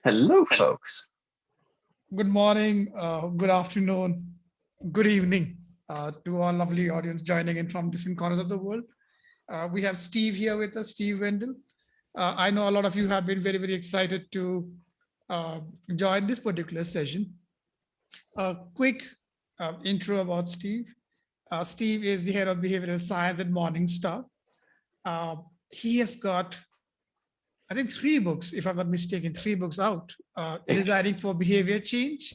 Hello, folks. Good morning, good afternoon, good evening to our lovely audience joining in from different corners of the world. We have Steve here with us, Steve Wendell. I know a lot of you have been very, very excited to join this particular session. A quick intro about Steve. Steve is the head of behavioral science at Morningstar. He has got, I think, 3 books, if I'm not mistaken, 3 books out, Designing for Behavior Change.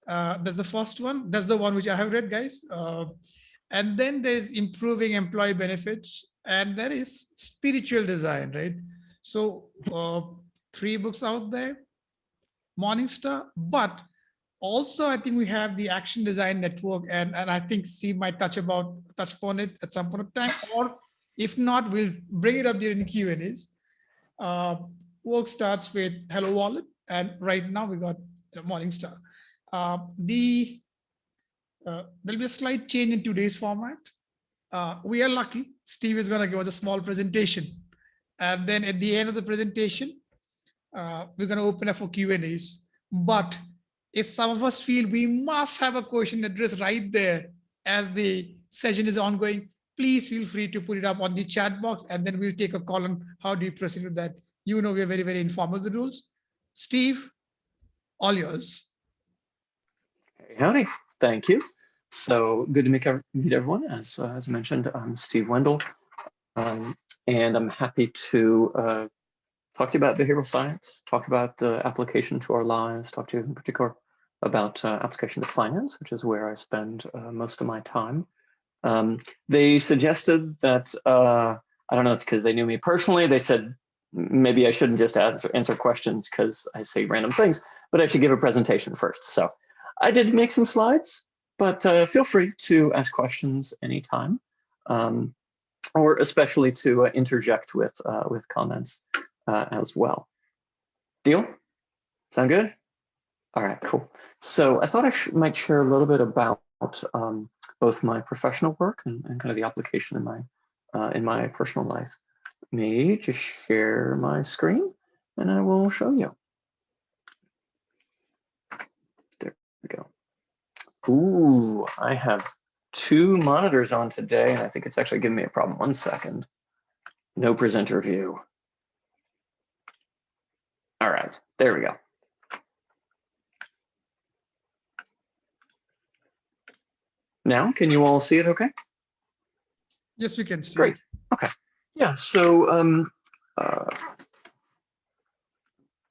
That's the first one. That's the one which I have read, guys. And then there's Improving Employee Benefits, and there is Spiritual Design, right? So 3 books out there, Morningstar, but also I think we have the Action Design Network, and I think Steve might touch upon it at some point of time, or if not, we'll bring it up during the Q&As. Work starts with Hello Wallet, and right now we got Morningstar. There'll be a slight change in today's format. We are lucky. Steve is going to give us a small presentation, and then at the end of the presentation, we're going to open up for Q&As. But if some of us feel we must have a question addressed right there as the session is ongoing, please feel free to put it up on the chat box, and then we'll take a call on how do you proceed with that. You know, we're very, very informal with the rules. Steve, all yours. Hey, howdy. Thank you. So good to meet everyone. As mentioned, I'm Steve Wendell, and I'm happy to talk to you about behavioral science, talk about the application to our lives, talk to you in particular about application to finance, which is where I spend most of my time. They suggested that, I don't know, it's because they knew me personally. They said, maybe I shouldn't just answer questions because I say random things, but I should give a presentation first. So I did make some slides, but feel free to ask questions anytime, or especially to interject with comments as well. Deal? Sound good? All right, cool. So I thought I might share a little bit about both my professional work and kind of the application in my personal life. Let me just share my screen and I will show you. There we go. Ooh, I have 2 monitors on today, and I think it's actually giving me a problem. 1 second. No presenter view. All right, there we go. Now, can you all see it okay? Yes, we can see. Great. Okay. Yeah, so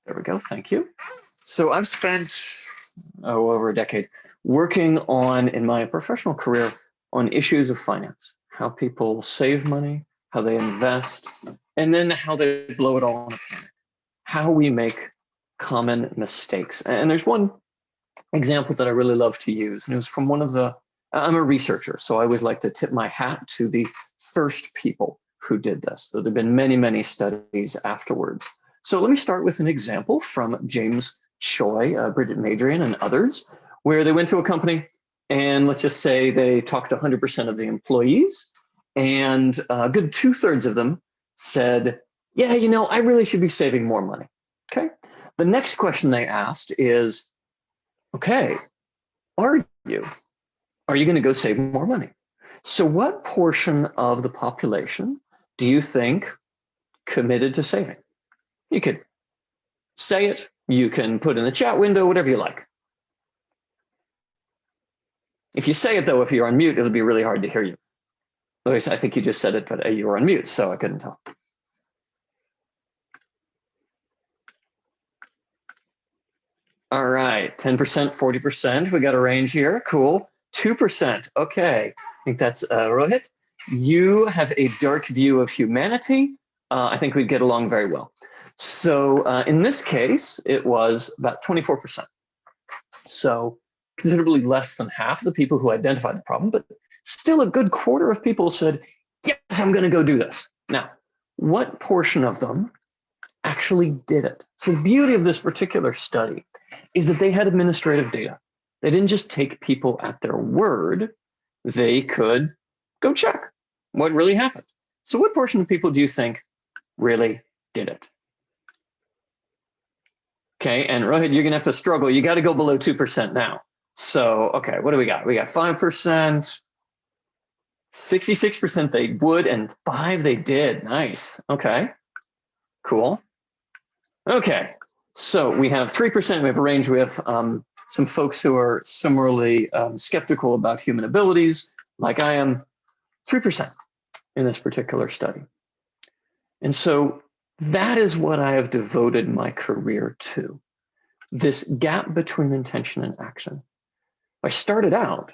there we go. Thank you. So I've spent over a decade working in my professional career on issues of finance, how people save money, how they invest, and then how they blow it all in a panic, how we make common mistakes. And there's one example that I really love to use, and it was from I'm a researcher, so I always like to tip my hat to the first people who did this. So there have been many, many studies afterwards. So let me start with an example from James Choi, Bridget Madrian, and others, where they went to a company and let's just say they talked to 100% of the employees, and a good 2/3 of them said, yeah, you know, I really should be saving more money. Okay. The next question they asked is, okay, are you going to go save more money? So what portion of the population do you think committed to saving? You could say it, you can put in the chat window, whatever you like. If you say it though, if you're on mute, it'll be really hard to hear you. At I think you just said it, but you were on mute, so I couldn't tell. All right, 10%, 40%, we got a range here, cool. 2%, okay, I think that's Rohit. You have a dark view of humanity. I think we'd get along very well. So in this case, it was about 24%. So considerably less than half of the people who identified the problem, but still a good quarter of people said, yes, I'm going to go do this. Now, what portion of them actually did it? So the beauty of this particular study is that they had administrative data. They didn't just take people at their word. They could go check what really happened. So what portion of people do you think really did it? Okay, and Rohit, you're gonna have to struggle. You got to go below 2% now. So, okay, what do we got? We got 5%, 66% they would, and 5 they did. Nice. Okay, cool. Okay, so we have 3%. We have a range. We have some folks who are similarly skeptical about human abilities, like I am. 3% in this particular study. And so that is what I have devoted my career to, this gap between intention and action. I started out,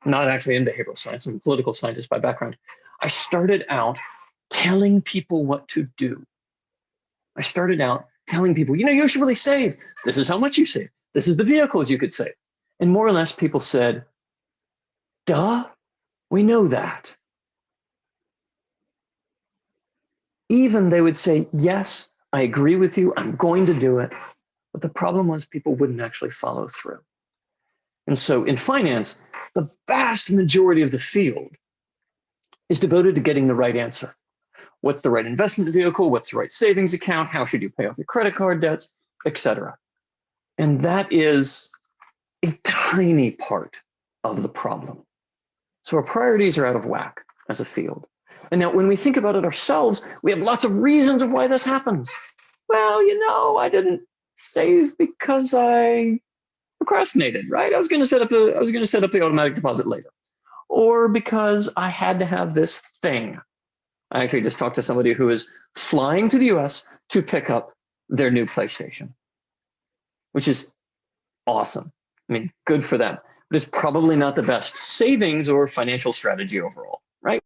not actually in behavioral science, I'm a political scientist by background. I started out telling people what to do. I started out telling people, you should really save. This is how much you save. This is the vehicles you could save. And more or less people said, duh, we know that. Even they would say, yes, I agree with you, I'm going to do it. But the problem was people wouldn't actually follow through. And so in finance, the vast majority of the field is devoted to getting the right answer. What's the right investment vehicle? What's the right savings account? How should you pay off your credit card debts, etc. And that is a tiny part of the problem. So our priorities are out of whack as a field. And now when we think about it ourselves, we have lots of reasons of why this happens. Well, I didn't save because I procrastinated, right? I was going to set up the automatic deposit later. Or because I had to have this thing. I actually just talked to somebody who is flying to the US to pick up their new PlayStation, which is awesome. I mean, good for them. But it's probably not the best savings or financial strategy overall, right?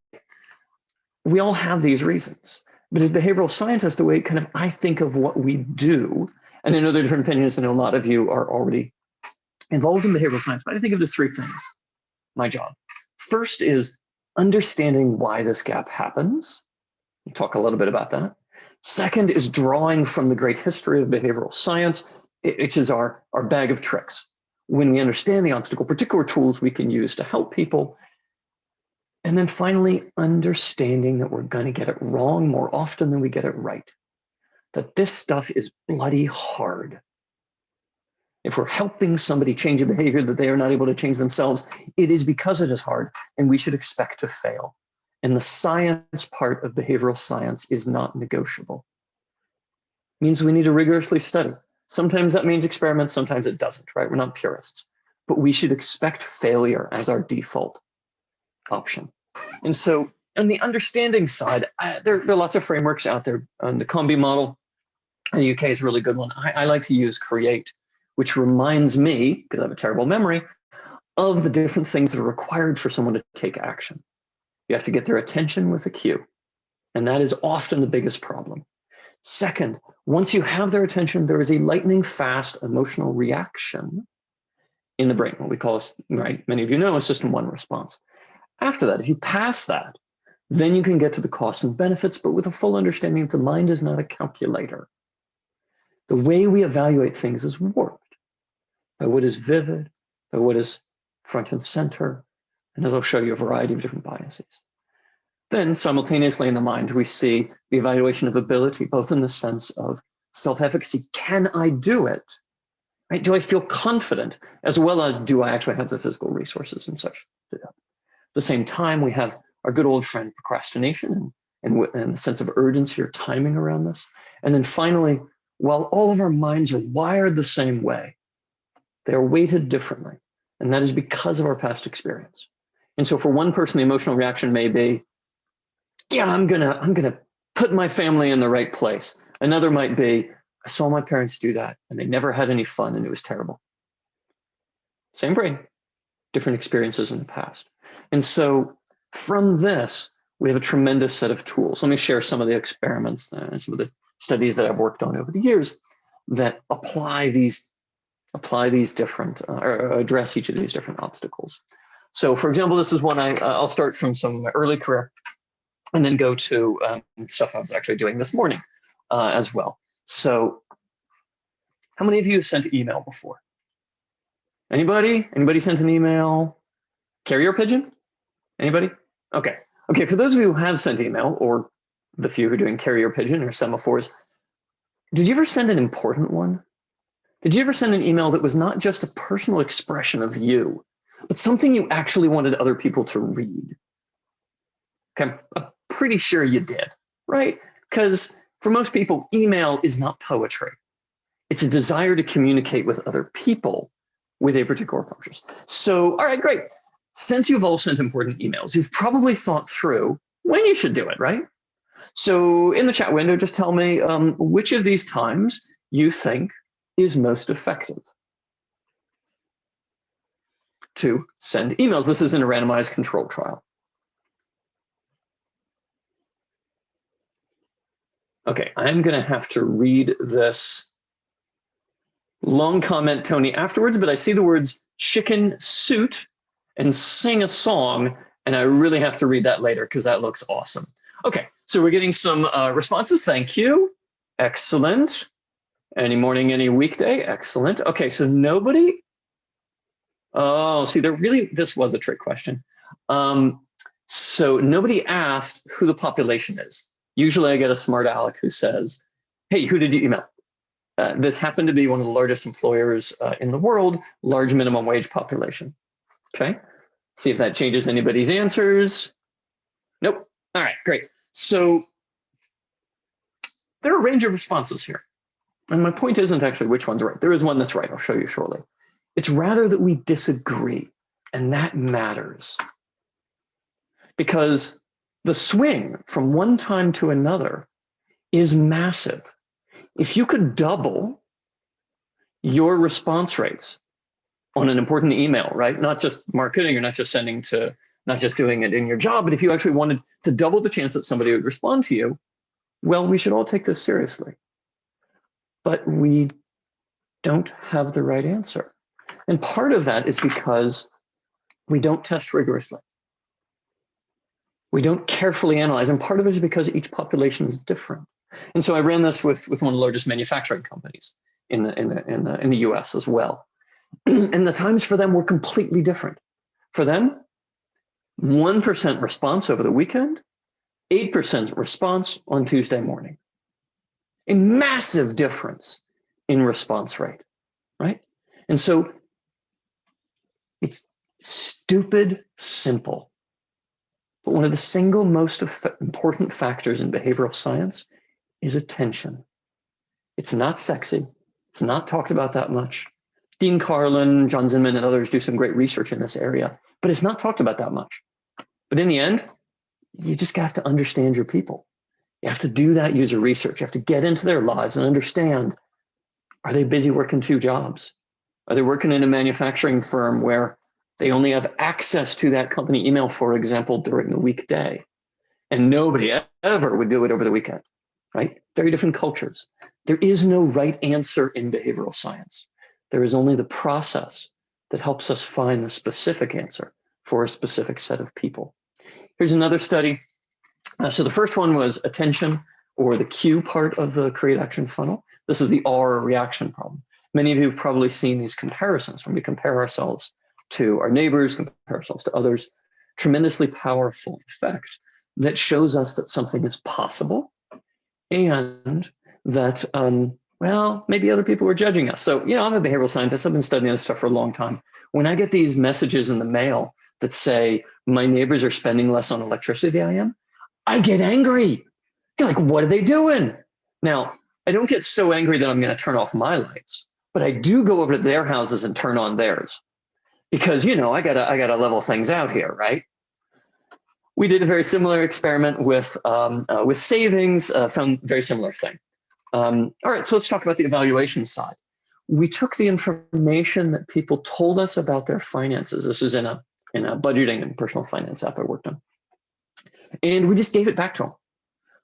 We all have these reasons. But as behavioral scientists, the way I think of what we do, and I know there are different opinions, and a lot of you are already involved in behavioral science, but I think of it as 3 things, my job. First is understanding why this gap happens. We'll talk a little bit about that. Second is drawing from the great history of behavioral science, which is our bag of tricks. When we understand the obstacle, particular tools we can use to help people. And then finally, understanding that we're going to get it wrong more often than we get it right. That this stuff is bloody hard. If we're helping somebody change a behavior that they are not able to change themselves, it is because it is hard, and we should expect to fail. And the science part of behavioral science is not negotiable. It means we need to rigorously study. Sometimes that means experiments, sometimes it doesn't, right? We're not purists. But we should expect failure as our default option. And so on the understanding side, there are lots of frameworks out there. The COMBI model in the UK is a really good one. I like to use CREATE, which reminds me, because I have a terrible memory, of the different things that are required for someone to take action. You have to get their attention with a cue. And that is often the biggest problem. Second, once you have their attention, there is a lightning fast emotional reaction in the brain, what we call, right, many of you know, a system 1 response. After that, if you pass that, then you can get to the costs and benefits, but with a full understanding that the mind is not a calculator. The way we evaluate things is warped by what is vivid, by what is front and center, and as I'll show you, a variety of different biases. Then simultaneously in the mind, we see the evaluation of ability, both in the sense of self-efficacy. Can I do it? Right? Do I feel confident? As well as, do I actually have the physical resources and such to do that? At the same time, we have our good old friend procrastination and the sense of urgency or timing around this. And then finally, while all of our minds are wired the same way, they are weighted differently. And that is because of our past experience. And so for one person, the emotional reaction may be, yeah, I'm gonna put my family in the right place. Another might be, I saw my parents do that and they never had any fun and it was terrible. Same brain, different experiences in the past. And so from this, we have a tremendous set of tools. Let me share some of the experiments and some of the studies that I've worked on over the years that apply these different, or address each of these different obstacles. So for example, this is one I'll start from some of my early career and then go to stuff I was actually doing this morning as well. So how many of you sent email before? Anybody? Anybody sent an email? Carrier pigeon? Anybody? Okay. Okay, for those of you who have sent email, or the few who are doing carrier pigeon or semaphores, Did you ever send an important one? Did you ever send an email that was not just a personal expression of you, but something you actually wanted other people to read? Okay, I'm pretty sure you did, right? Because for most people, email is not poetry. It's a desire to communicate with other people with a particular function. So, all right, great. Since you've all sent important emails, you've probably thought through when you should do it, right? So in the chat window, just tell me which of these times you think is most effective to send emails. This is in a randomized control trial. Okay, I'm going to have to read this long comment, Tony, afterwards, but I see the words chicken suit and sing a song, and I really have to read that later because that looks awesome. Okay, so we're getting some responses. Thank you. Excellent. Any morning, any weekday. Excellent. Okay, so nobody. Oh, see, this was a trick question. So nobody asked who the population is. Usually I get a smart aleck who says, hey, who did you email? This happened to be one of the largest employers in the world, large minimum wage population. Okay, see if that changes anybody's answers. Nope. All right, great. So there are a range of responses here. And my point isn't actually which one's right. There is one that's right. I'll show you shortly. It's rather that we disagree, and that matters. Because the swing from one time to another is massive. If you could double your response rates on an important email, right? Not just marketing or not just doing it in your job, but if you actually wanted to double the chance that somebody would respond to you, well, we should all take this seriously. But we don't have the right answer. And part of that is because we don't test rigorously. We don't carefully analyze. And part of it is because each population is different. And so I ran this with one of the largest manufacturing companies in the US as well. And the times for them were completely different. For them, 1% response over the weekend, 8% response on Tuesday morning. A massive difference in response rate, right? And so it's stupid simple. But one of the single most important factors in behavioral science is attention. It's not sexy. It's not talked about that much. Dean Carlin, John Zinman, and others do some great research in this area, but it's not talked about that much. But in the end, you just have to understand your people. You have to do that user research. You have to get into their lives and understand, are they busy working 2 jobs? Are they working in a manufacturing firm where they only have access to that company email, for example, during the weekday? And nobody ever would do it over the weekend, right? Very different cultures. There is no right answer in behavioral science. There is only the process that helps us find the specific answer for a specific set of people. Here's another study. So the first one was attention, or the Q part of the create action funnel. This is the R, reaction problem. Many of you have probably seen these comparisons when we compare ourselves to our neighbors, compare ourselves to others. Tremendously powerful effect that shows us that something is possible and that, well, maybe other people are judging us. So, I'm a behavioral scientist. I've been studying this stuff for a long time. When I get these messages in the mail that say, my neighbors are spending less on electricity than I am, I get angry. You're like, what are they doing? Now, I don't get so angry that I'm going to turn off my lights, but I do go over to their houses and turn on theirs because, I gotta level things out here, right? We did a very similar experiment with savings, found a very similar thing. All right, so let's talk about the evaluation side. We took the information that people told us about their finances. This is in a budgeting and personal finance app I worked on. And we just gave it back to them.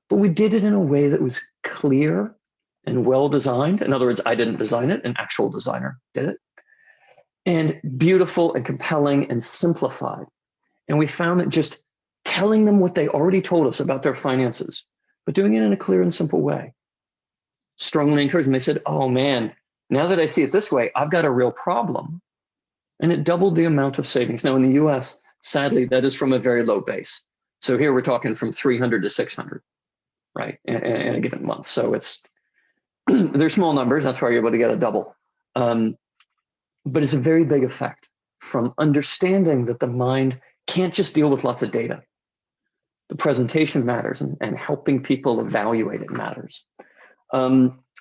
But we did it in a way that was clear and well designed. In other words, I didn't design it, an actual designer did it. And beautiful and compelling and simplified. And we found that just telling them what they already told us about their finances, but doing it in a clear and simple way, strongly encouraged. And they said, oh man, now that I see it this way, I've got a real problem. And it doubled the amount of savings. Now in the US, sadly, that is from a very low base. So here we're talking from 300 to 600, right, in a given month. So it's They're small numbers. That's why you're able to get a double. But it's a very big effect from understanding that the mind can't just deal with lots of data. The presentation matters, and helping people evaluate it matters.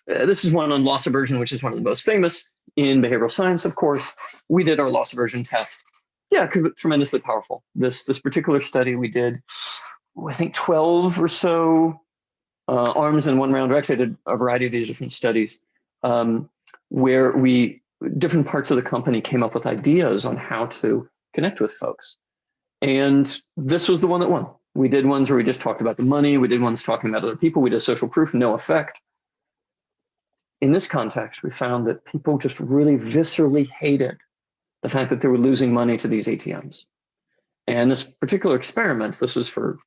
This is one on loss aversion, which is one of the most famous in behavioral science, of course. We did our loss aversion test. Yeah, tremendously powerful. This particular study we did, I think 12 or so arms in one round. We actually did a variety of these different studies where different parts of the company came up with ideas on how to connect with folks. And this was the one that won. We did ones where we just talked about the money. We did ones talking about other people. We did social proof, no effect. In this context, we found that people just really viscerally hated the fact that they were losing money to these ATMs. And this particular experiment, this was for,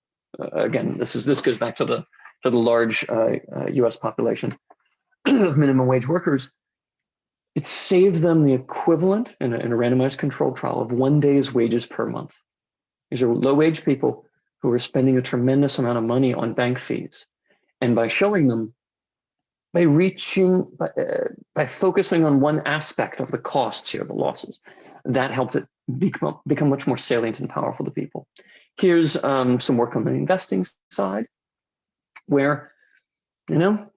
again, this goes back to the large US population of minimum wage workers. It saved them the equivalent in a randomized controlled trial of 1 day's wages per month. These are low-wage people who are spending a tremendous amount of money on bank fees. And by showing them, by focusing on one aspect of the costs here, the losses, that helped it become much more salient and powerful to people. Here's some work on the investing side, where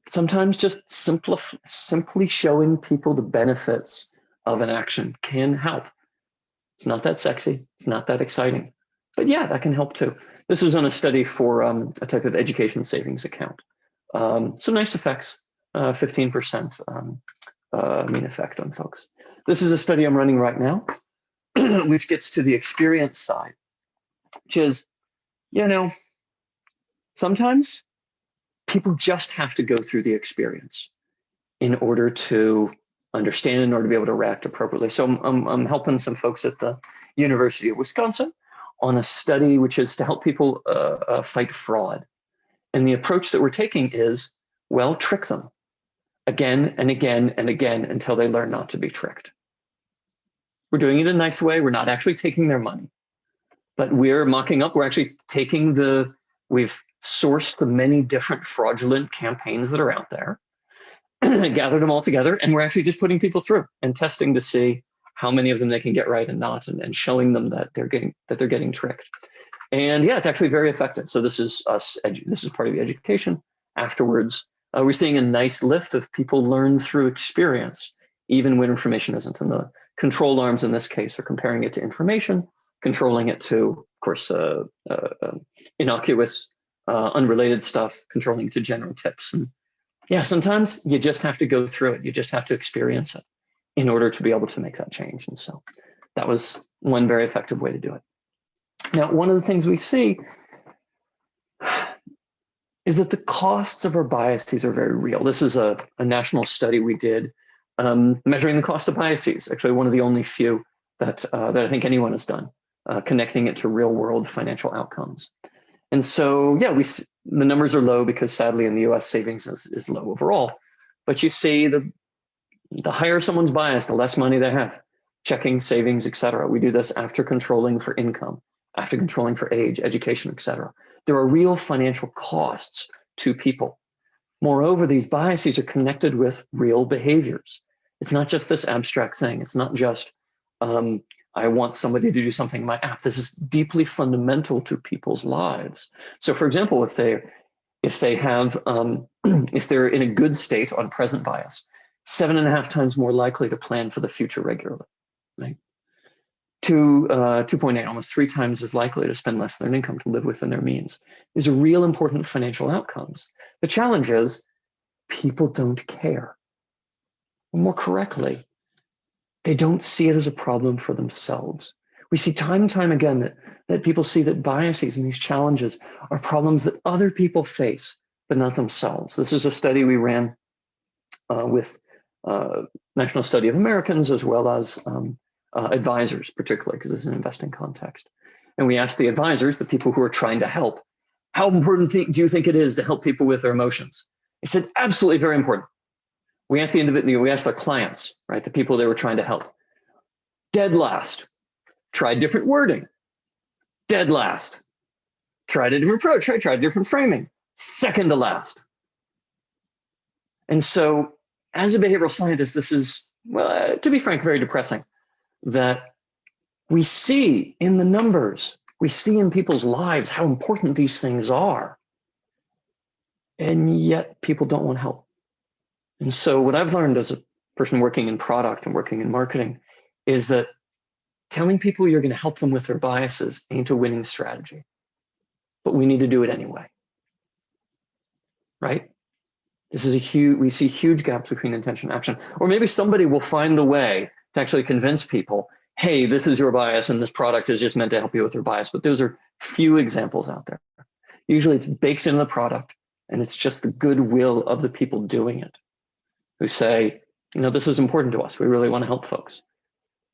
sometimes just simply showing people the benefits of an action can help. It's not that sexy. It's not that exciting. But yeah, that can help too. This was on a study for a type of education savings account. Some nice effects, 15% mean effect on folks. This is a study I'm running right now, which gets to the experience side, which is, sometimes people just have to go through the experience in order to understand, in order to be able to react appropriately. So I'm helping some folks at the University of Wisconsin on a study which is to help people fight fraud. And the approach that we're taking is, well, trick them again and again and again until they learn not to be tricked. We're doing it in a nice way. We're not actually taking their money, but we're mocking up. We're actually we've sourced the many different fraudulent campaigns that are out there, gathered them all together, and we're actually just putting people through and testing to see how many of them they can get right and not, and showing them that they're getting tricked. And yeah, it's actually very effective. So this is us. This is part of the education. Afterwards, we're seeing a nice lift of people learn through experience, even when information isn't. And the control arms in this case are comparing it to information, controlling it to, of course, innocuous, unrelated stuff, controlling it to general tips. And yeah, sometimes you just have to go through it. You just have to experience it in order to be able to make that change. And so that was one very effective way to do it. Now, one of the things we see is that the costs of our biases are very real. This is a national study we did measuring the cost of biases, actually one of the only few that I think anyone has done, connecting it to real world financial outcomes. And so, yeah, the numbers are low because sadly in the US savings is low overall. But you see the higher someone's bias, the less money they have, checking, savings, et cetera. We do this after controlling for income, after controlling for age, education, et cetera. There are real financial costs to people. Moreover, these biases are connected with real behaviors. It's not just this abstract thing. It's not just, I want somebody to do something in my app. This is deeply fundamental to people's lives. So for example, if they're in a good state on present bias, 7.5 times more likely to plan for the future regularly, right? 2.8, almost 3 times as likely to spend less than their income to live within their means. These are real important financial outcomes. The challenge is people don't care. Or more correctly, they don't see it as a problem for themselves. We see time and time again that people see that biases and these challenges are problems that other people face, but not themselves. This is a study we ran with National Study of Americans, as well as advisors, particularly because it's an investing context. And we asked the advisors, the people who are trying to help, how important do you think it is to help people with their emotions? They said, absolutely very important. We asked the clients, right, the people they were trying to help. Dead last. Tried different wording. Dead last. Tried a different approach, tried a different framing. Second to last. And so as a behavioral scientist, this is, well, to be frank, very depressing that we see in the numbers, we see in people's lives how important these things are. And yet people don't want help. And so what I've learned as a person working in product and working in marketing is that telling people you're going to help them with their biases ain't a winning strategy, but we need to do it anyway, right? This is we see huge gaps between intention and action. Or maybe somebody will find the way to actually convince people, hey, this is your bias and this product is just meant to help you with your bias. But those are few examples out there. Usually it's baked in the product and it's just the goodwill of the people doing it who say, this is important to us. We really want to help folks.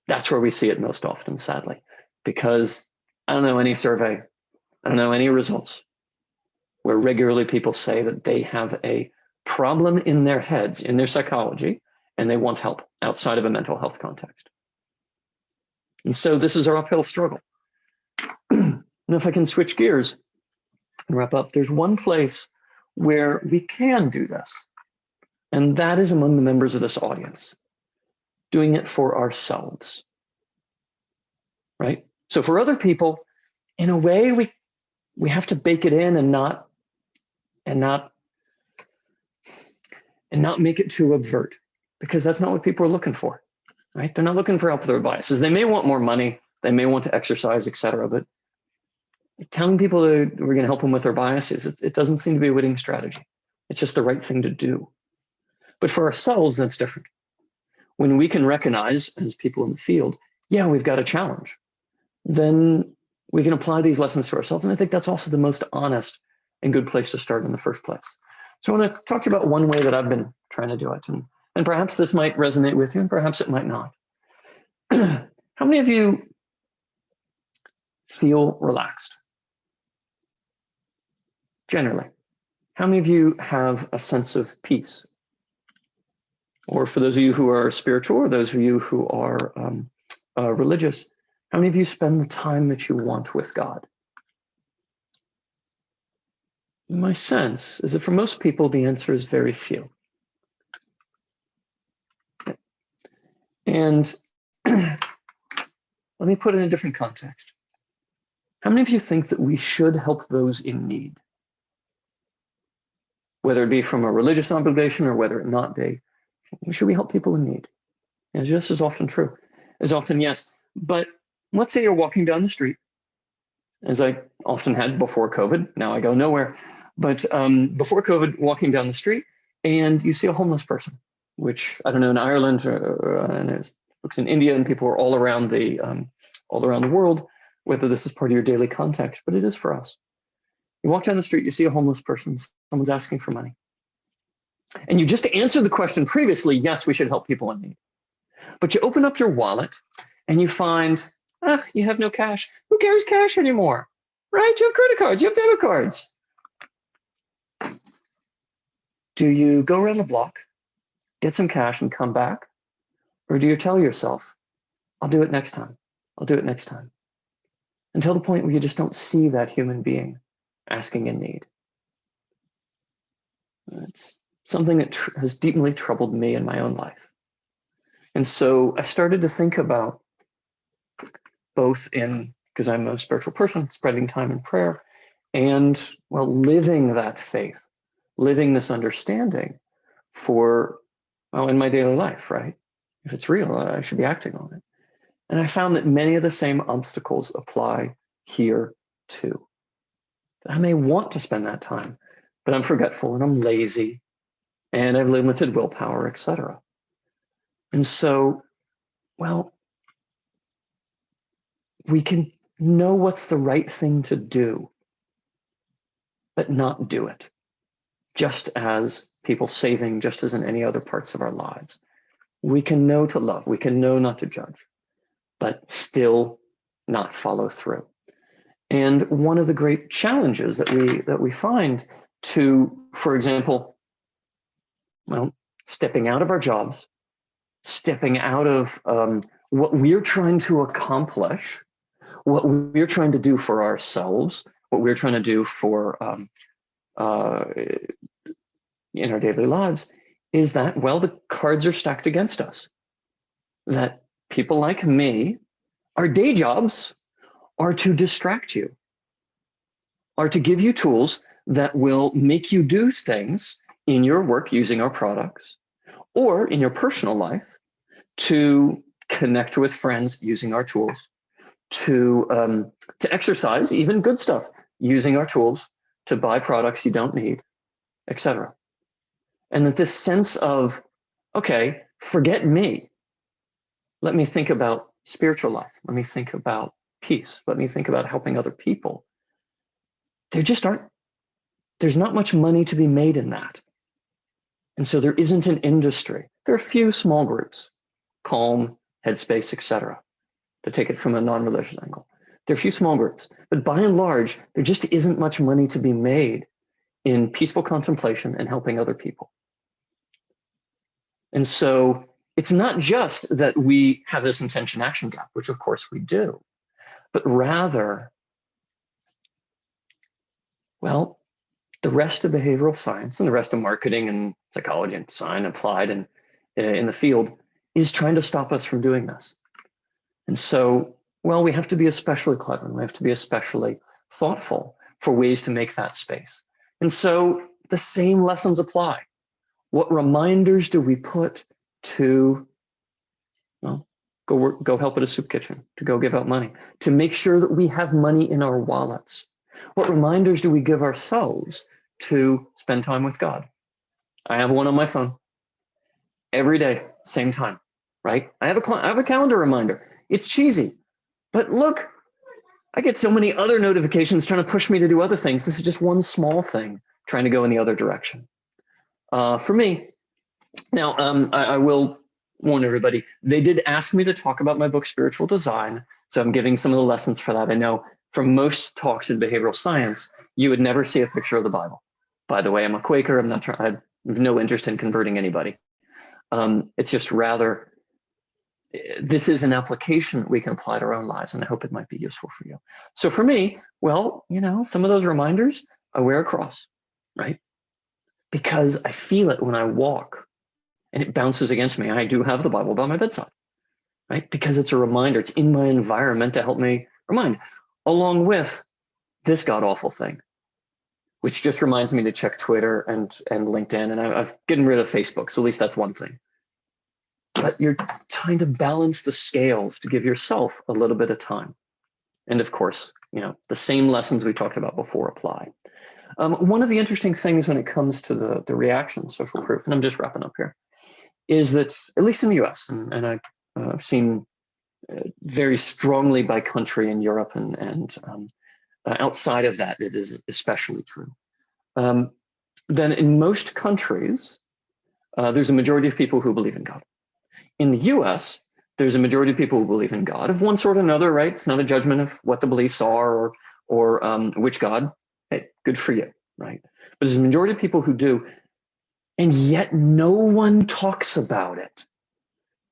That's where we see it most often, sadly, because I don't know any survey, I don't know any results where regularly people say that they have a problem in their heads, in their psychology, and they want help outside of a mental health context. And so this is our uphill struggle. And if I can switch gears and wrap up, there's one place where we can do this, and that is among the members of this audience, doing it for ourselves, right? So for other people, in a way, we have to bake it in and not make it too overt, because that's not what people are looking for, right? They're not looking for help with their biases. They may want more money, they may want to exercise, etc. But telling people that we're going to help them with their biases, it doesn't seem to be a winning strategy. It's just the right thing to do. But for ourselves, that's different. When we can recognize as people in the field, yeah, we've got a challenge, then we can apply these lessons to ourselves. And I think that's also the most honest and good place to start in the first place. So I want to talk to you about one way that I've been trying to do it. And perhaps this might resonate with you, and perhaps it might not. How many of you feel relaxed? Generally. How many of you have a sense of peace? Or for those of you who are spiritual, or those of you who are religious, how many of you spend the time that you want with God? My sense is that for most people, the answer is very few. And let me put it in a different context. How many of you think that we should help those in need? Whether it be from a religious obligation or whether it not be, should we help people in need? And just as often true, as often yes. But let's say you're walking down the street, as I often had before COVID. Now I go nowhere. But before COVID, walking down the street, and you see a homeless person, which I don't know in Ireland and there's folks in India and people are all around the world, whether this is part of your daily context, but it is for us. You walk down the street, you see a homeless person, someone's asking for money. And you just answered the question previously, yes, we should help people in need. But you open up your wallet and you find, you have no cash. Who carries cash anymore? Right? You have credit cards, you have debit cards. Do you go around the block, get some cash and come back? Or do you tell yourself, I'll do it next time. I'll do it next time. Until the point where you just don't see that human being asking in need. It's something that has deeply troubled me in my own life. And so I started to think about both because I'm a spiritual person, spreading time in prayer, and living that faith, living this understanding in my daily life, right? If it's real, I should be acting on it. And I found that many of the same obstacles apply here too. I may want to spend that time, but I'm forgetful and I'm lazy and I have limited willpower, etc. And so, we can know what's the right thing to do, but not do it. Just as people saving, just as in any other parts of our lives. We can know to love, we can know not to judge, but still not follow through. And one of the great challenges that we find for example, stepping out of our jobs, stepping out of what we're trying to accomplish, what we're trying to do for ourselves, what we're trying to do for in our daily lives, is that, well, the cards are stacked against us. That people like me, our day jobs are to distract you, are to give you tools that will make you do things in your work using our products, or in your personal life to connect with friends using our tools, to exercise, even good stuff, using our tools, to buy products you don't need, etc. And that this sense of, okay, forget me. Let me think about spiritual life. Let me think about peace. Let me think about helping other people. There's not much money to be made in that. And so there isn't an industry. There are a few small groups, Calm, Headspace, etc., to take it from a non-religious angle. There are a few small groups, but by and large, there just isn't much money to be made in peaceful contemplation and helping other people. And so it's not just that we have this intention action gap, which of course we do, but rather, well, the rest of behavioral science and the rest of marketing and psychology and design applied and in the field is trying to stop us from doing this. And so, well, we have to be especially clever and we have to be especially thoughtful for ways to make that space. And so the same lessons apply. What reminders do we put to, well, go help at a soup kitchen, to go give out money, to make sure that we have money in our wallets? What reminders do we give ourselves to spend time with God? I have one on my phone every day, same time, right? I have a calendar reminder. It's cheesy, but look, I get so many other notifications trying to push me to do other things. This is just one small thing trying to go in the other direction. For me, now, I will warn everybody, they did ask me to talk about my book, Spiritual Design. So I'm giving some of the lessons for that. I know from most talks in behavioral science, you would never see a picture of the Bible. By the way, I'm a Quaker. I'm not trying, I have no interest in converting anybody. It's just rather, this is an application we can apply to our own lives, and I hope it might be useful for you. So for me, well, some of those reminders, I wear a cross, right? Because I feel it when I walk and it bounces against me. I do have the Bible by my bedside, right? Because it's a reminder. It's in my environment to help me remind, along with this god awful thing, which just reminds me to check Twitter and LinkedIn. And I've gotten rid of Facebook, so at least that's one thing. But you're trying to balance the scales to give yourself a little bit of time. And of course, the same lessons we talked about before apply. One of the interesting things when it comes to the reaction, social proof, and I'm just wrapping up here, is that at least in the US, and I've seen very strongly by country in Europe and outside of that, it is especially true. Then in most countries, there's a majority of people who believe in God. In the US, there's a majority of people who believe in God of one sort or another, right? It's not a judgment of what the beliefs are or which God. Hey, good for you, right? But there's a majority of people who do, and yet no one talks about it.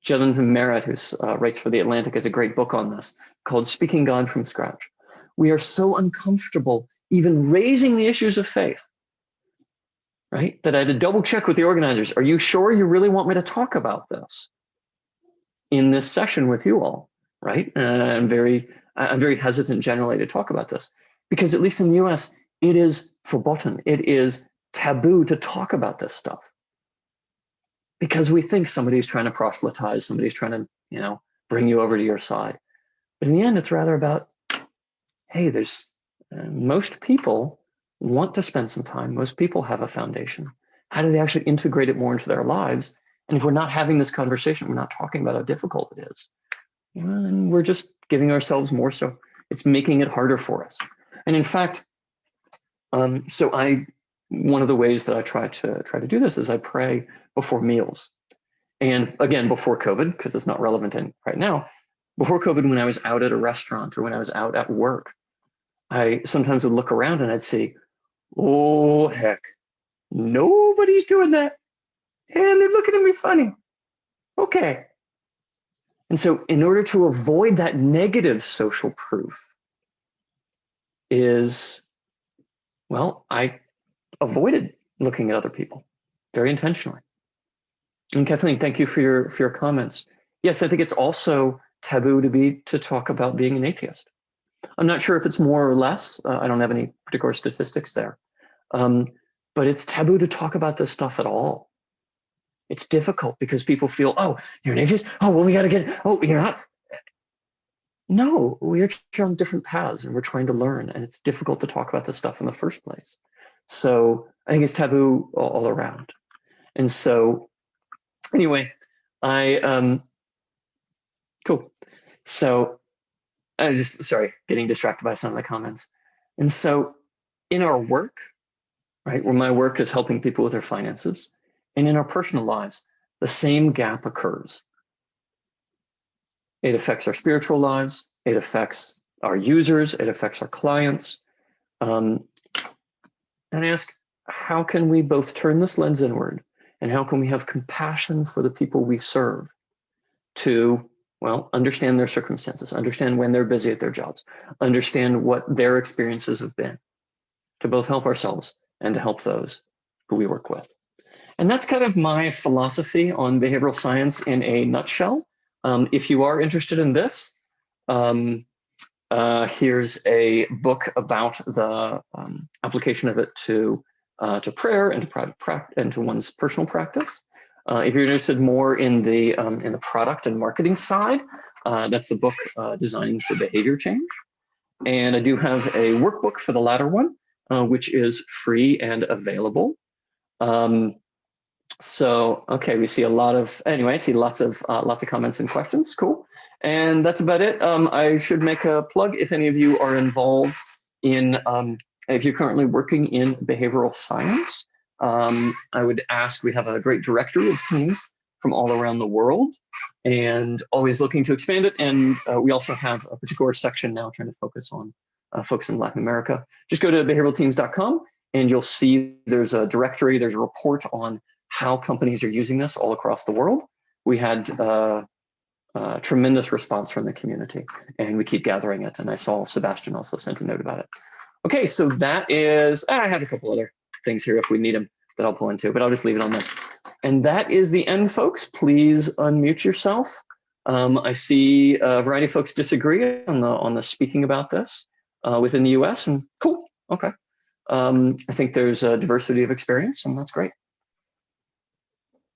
Jonathan Merritt, who writes for The Atlantic, has a great book on this called Speaking God from Scratch. We are so uncomfortable even raising the issues of faith, right? That I had to double check with the organizers. Are you sure you really want me to talk about this in this session with you all, right? And I'm very hesitant generally to talk about this because at least in the US, it is verboten. It is taboo to talk about this stuff because we think somebody's trying to proselytize, somebody's trying to, bring you over to your side. But in the end, it's rather about, hey, there's most people want to spend some time. Most people have a foundation. How do they actually integrate it more into their lives? And if we're not having this conversation, we're not talking about how difficult it is, and we're just giving ourselves more. So it's making it harder for us. And in fact, one of the ways that I try to do this is I pray before meals. And again, before COVID, because it's not relevant right now, before COVID, when I was out at a restaurant or when I was out at work, I sometimes would look around and I'd see, oh, heck, nobody's doing that. And they're looking at me funny. Okay. And so in order to avoid that negative social proof I avoided looking at other people very intentionally. And Kathleen, thank you for your comments. Yes, I think it's also taboo to talk about being an atheist. I'm not sure if it's more or less. I don't have any particular statistics there. But it's taboo to talk about this stuff at all. It's difficult because people feel, oh, you're an atheist? Oh, well, we got to get, oh, you're not. No, we're on different paths and we're trying to learn, and it's difficult to talk about this stuff in the first place. So I think it's taboo all around. And so anyway, cool. So I was just, sorry, getting distracted by some of the comments. And so in our work, right, where my work is helping people with their finances, and in our personal lives, the same gap occurs. It affects our spiritual lives. It affects our users. It affects our clients. And I ask, how can we both turn this lens inward, and how can we have compassion for the people we serve to, well, understand their circumstances, understand when they're busy at their jobs, understand what their experiences have been, to both help ourselves and to help those who we work with. And that's kind of my philosophy on behavioral science in a nutshell. If you are interested in this, here's a book about the application of it to prayer and to private practice and to one's personal practice. If you're interested more in the product and marketing side, that's the book Designing for Behavior Change. And I do have a workbook for the latter one, which is free and available. So, okay, we see a lot of, anyway, I see lots of comments and questions. Cool. And that's about it. I should make a plug if any of you are involved in, if you're currently working in behavioral science, I would ask, we have a great directory of teams from all around the world and always looking to expand it. And we also have a particular section now trying to focus on folks in Latin America. Just go to behavioralteams.com and you'll see there's a directory, there's a report on how companies are using this all across the world. We had tremendous response from the community, and we keep gathering it. And I saw Sebastian also sent a note about it. Okay, so that is, I have a couple other things here if we need them that I'll pull into, but I'll just leave it on this. And that is the end, folks. Please unmute yourself. I see a variety of folks disagree on the speaking about this within the US, and cool, okay. I think there's a diversity of experience, and that's great.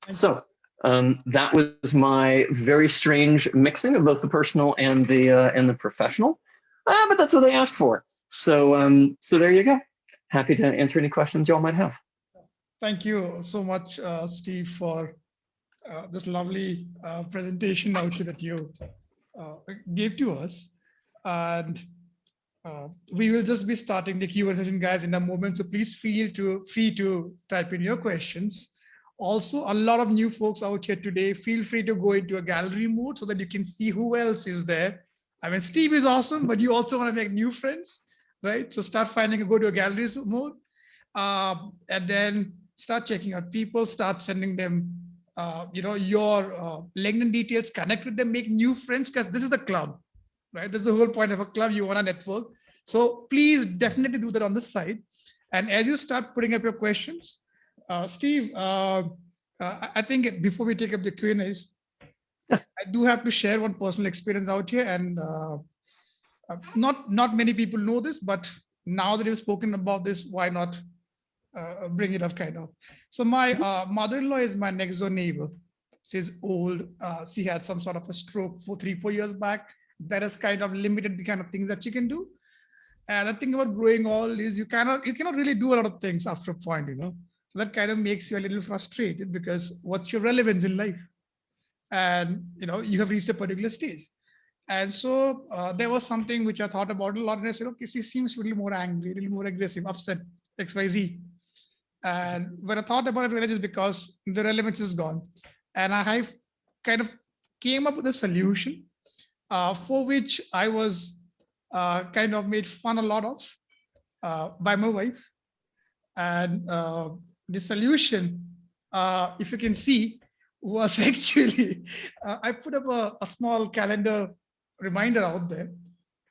So that was my very strange mixing of both the personal and the professional, but that's what they asked for. So so there you go. Happy to answer any questions y'all might have. Thank you so much, Steve, for this lovely presentation out here that you gave to us. And we will just be starting the Q&A session, guys, in a moment. So please feel free to type in your questions. Also, a lot of new folks out here today, feel free to go into a gallery mode so that you can see who else is there. I mean, Steve is awesome, but you also want to make new friends, right? So start go to a gallery mode, and then start checking out people, start sending them, your LinkedIn details, connect with them, make new friends, because this is a club, right? This is the whole point of a club. You want to network. So please definitely do that on the side. And as you start putting up your questions, Steve, I think before we take up the Q&As, I do have to share one personal experience out here. And not many people know this, but now that you've spoken about this, why not bring it up kind of. So my mother-in-law is my next door neighbor. She's old. She had some sort of a stroke 3-4 years back. That has kind of limited the kind of things that she can do. And the thing about growing old is you cannot really do a lot of things after a point, So that kind of makes you a little frustrated, because what's your relevance in life? And you have reached a particular stage. And so there was something which I thought about a lot, and I said, okay, she seems a little more angry, a little more aggressive, upset, XYZ. And when I thought about it, I realized it's because the relevance is gone. And I have kind of came up with a solution for which I was kind of made fun a lot of by my wife. And the solution, if you can see, was actually, I put up a small calendar reminder out there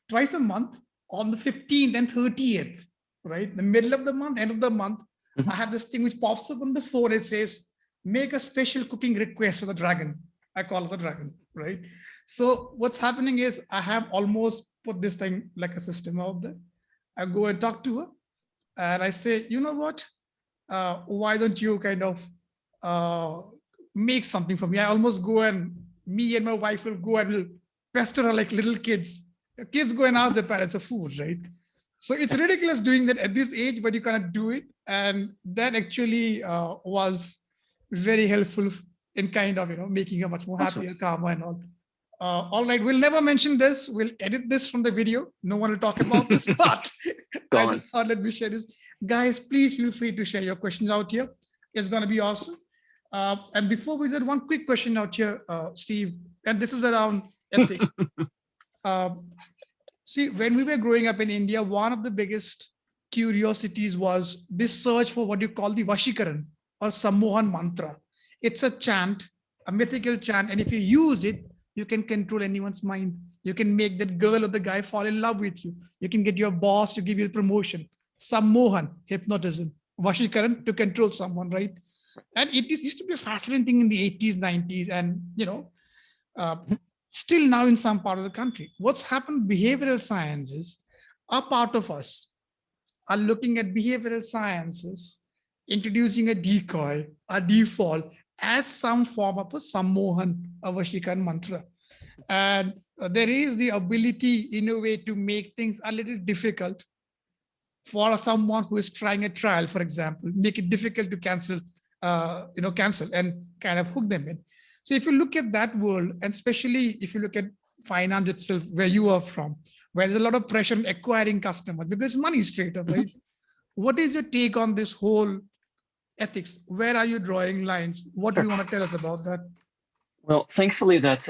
twice a month on the 15th and 30th, right? The middle of the month, end of the month, I have this thing which pops up on the phone. It says, make a special cooking request for the dragon. I call it the dragon, right? So what's happening is I have almost put this thing like a system out there. I go and talk to her and I say, you know what? Why don't you kind of uh, make something for me? I almost go and me and my wife will go and will pester her like little kids. Kids go and ask their parents for food, right? So it's ridiculous doing that at this age, but you cannot do it. And that actually was very helpful in kind of, making her much more happier, calmer and all. All right, we'll never mention this. We'll edit this from the video. No one will talk about this, but I just thought let me share this. Guys, please feel free to share your questions out here. It's going to be awesome. And before we did one quick question out here, Steve, and this is around ethics. See, when we were growing up in India, one of the biggest curiosities was this search for what you call the Vashikaran or Sammohan mantra. It's a chant, a mythical chant, and if you use it, you can control anyone's mind. You can make that girl or the guy fall in love with you. You can get your boss to give you a promotion. Sammohan, hypnotism. Vashikaran, to control someone, right? And it used to be a fascinating thing in the 80s, 90s, and, still now in some part of the country. What's happened, behavioral sciences, a part of us are looking at behavioral sciences, introducing a decoy, a default, as some form of a Sammohan, a Vashikaran mantra. And there is the ability in a way to make things a little difficult for someone who is trying a trial, for example, make it difficult to cancel and kind of hook them in. So if you look at that world, and especially if you look at finance itself, where you are from, where there's a lot of pressure on acquiring customers because money is straight up, right? What is your take on this whole ethics? Where are you drawing lines? What do you want to tell us about that? Well, thankfully that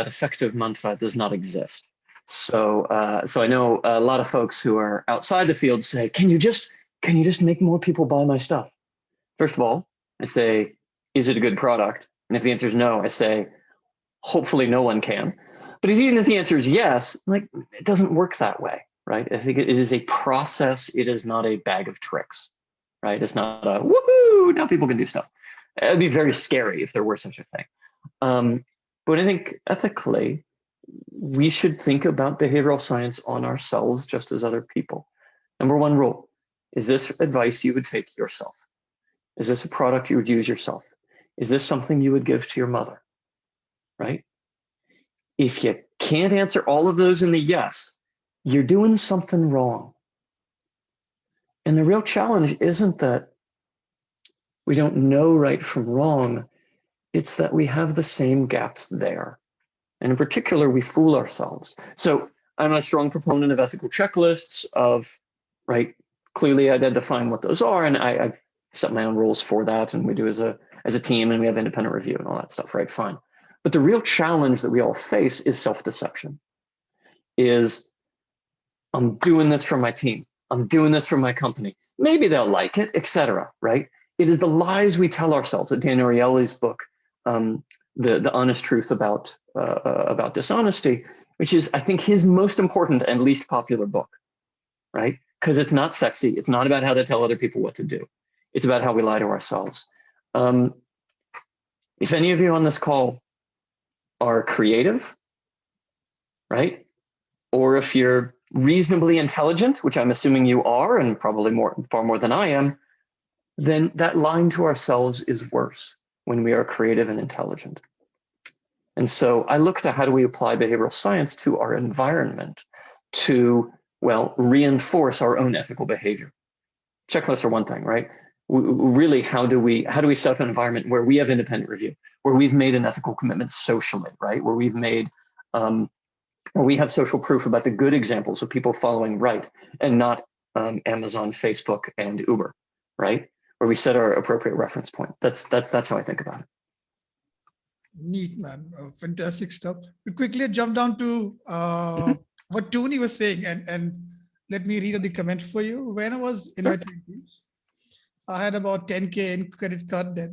effective mantra does not exist. So I know a lot of folks who are outside the field say, can you just make more people buy my stuff? First of all, I say, is it a good product? And if the answer is no, I say, hopefully no one can. But even if the answer is yes, like, it doesn't work that way, right? I think it is a process. It is not a bag of tricks, right? It's not a woohoo, now people can do stuff. It'd be very scary if there were such a thing. But I think ethically, we should think about behavioral science on ourselves just as other people. Number one rule, is this advice you would take yourself? Is this a product you would use yourself? Is this something you would give to your mother, right? If you can't answer all of those in the yes, you're doing something wrong. And the real challenge isn't that we don't know right from wrong, it's that we have the same gaps there. And in particular, we fool ourselves. So I'm a strong proponent of ethical checklists, of, right, clearly identifying what those are. And I've set my own rules for that. And we do as a team, and we have independent review and all that stuff, right? Fine. But the real challenge that we all face is self-deception. Is, I'm doing this for my team. I'm doing this for my company. Maybe they'll like it, etc. Right? It is the lies we tell ourselves. At Dan Ariely's book, the honest truth about dishonesty, which is, I think, his most important and least popular book, right? Because it's not sexy. It's not about how to tell other people what to do. It's about how we lie to ourselves. If any of you on this call are creative, right? Or if you're reasonably intelligent, which I'm assuming you are, and probably far more than I am, then that lying to ourselves is worse when we are creative and intelligent. And so I look to how do we apply behavioral science to our environment to, well, reinforce our own ethical behavior. Checklists are one thing, right? Really, how do we set up an environment where we have independent review, where we've made an ethical commitment socially, right? Where we've made, where we have social proof about the good examples of people following right, and not Amazon, Facebook, and Uber, right? Where we set our appropriate reference point. That's how I think about it. Neat, man. Fantastic stuff. We quickly jump down to what Tony was saying, and let me read the comment for you. When I was in my 20s, I had about 10K in credit card debt,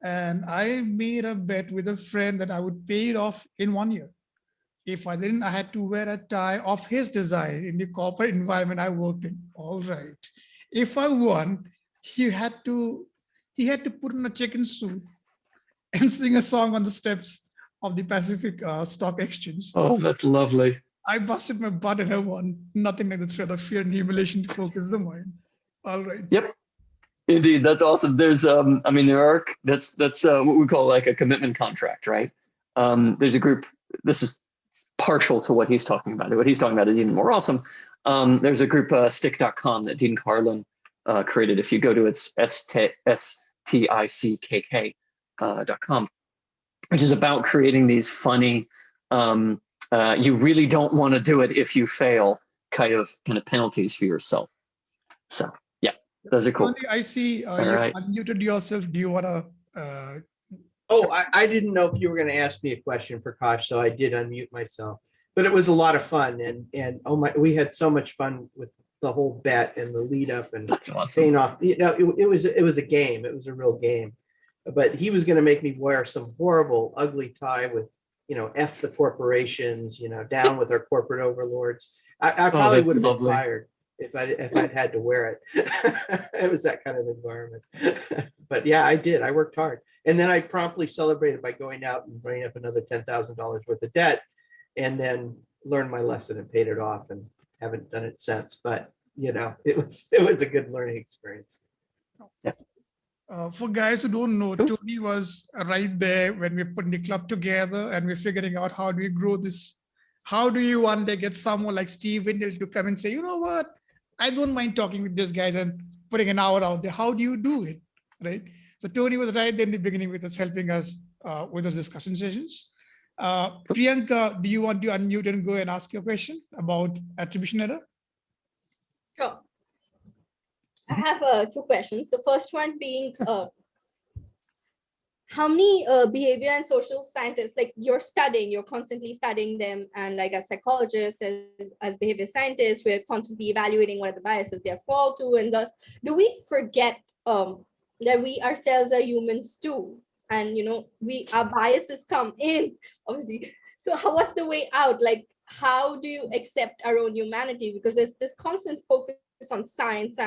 and I made a bet with a friend that I would pay it off in 1 year. If I didn't, I had to wear a tie of his design in the corporate environment I worked in. All right. If I won, he had to he had to put on a chicken suit and sing a song on the steps of the Pacific Stock Exchange. Oh, that's lovely. I busted my butt and I won. Nothing like the threat of fear and humiliation to focus the mind. All right. Yep. Indeed, that's awesome. There's, I mean, that's what we call like a commitment contract, right? There's a group. This is partial to what he's talking about. What he's talking about is even more awesome. There's a group, stick.com, that Dean Carlin created. If you go to its stickk.com, which is about creating these funny, you really don't want to do it if you fail kind of penalties for yourself. So. Those are cool. I see you right. unmuted yourself. Do you want to? I didn't know if you were going to ask me a question, Prakash, so I did unmute myself. But it was a lot of fun, and oh my, we had so much fun with the whole bet and the lead up and paying off. You know, it was a game. It was a real game. But he was going to make me wear some horrible, ugly tie with, you know, F the corporations, you know, down with our corporate overlords. I probably would have been fired if I'd had to wear it. It was that kind of environment. But yeah, I did. I worked hard. And then I promptly celebrated by going out and bringing up another $10,000 worth of debt, and then learned my lesson and paid it off, and haven't done it since. But you know, it was a good learning experience. Yeah. For guys who don't know, Tony was right there when we put the club together and we're figuring out how do we grow this. How do you one day get someone like Steve Wendell to come and say, you know what, I don't mind talking with these guys and putting an hour out there. How do you do it, right? So Tony was right there in the beginning with us, helping us with those discussion sessions. Priyanka, do you want to unmute and go and ask your question about attribution error? Sure. I have two questions. The first one being, how many behavior and social scientists, like you're constantly studying them, and like as psychologists, as behavior scientists, we're constantly evaluating what are the biases they fall to, and thus do we forget that we ourselves are humans too, and you know, our biases come in, obviously. So what's the way out? Like, how do you accept our own humanity? Because there's this constant focus on science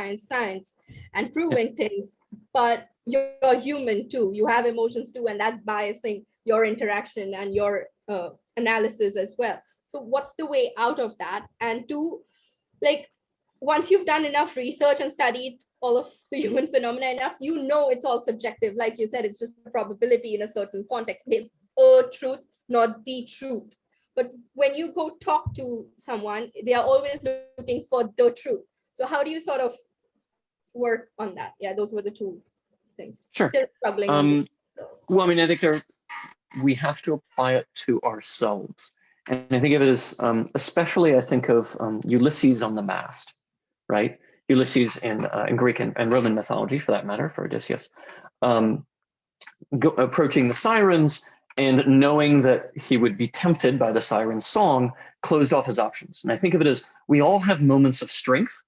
and proving things, but you're human too. You have emotions too, and that's biasing your interaction and your analysis as well. So what's the way out of that? And two, like, once you've done enough research and studied all of the human phenomena enough, you know it's all subjective. Like you said, it's just a probability in a certain context. It's a truth, not the truth. But when you go talk to someone, they are always looking for the truth. So how do you sort of work on that? Yeah, those were the two things. Sure. Still struggling. Well, I mean, I think we have to apply it to ourselves. And I think of it as, especially I think of Ulysses on the mast, right? Ulysses in Greek and Roman mythology, for that matter, for Odysseus, approaching the sirens and knowing that he would be tempted by the siren's song, closed off his options. And I think of it as, we all have moments of strength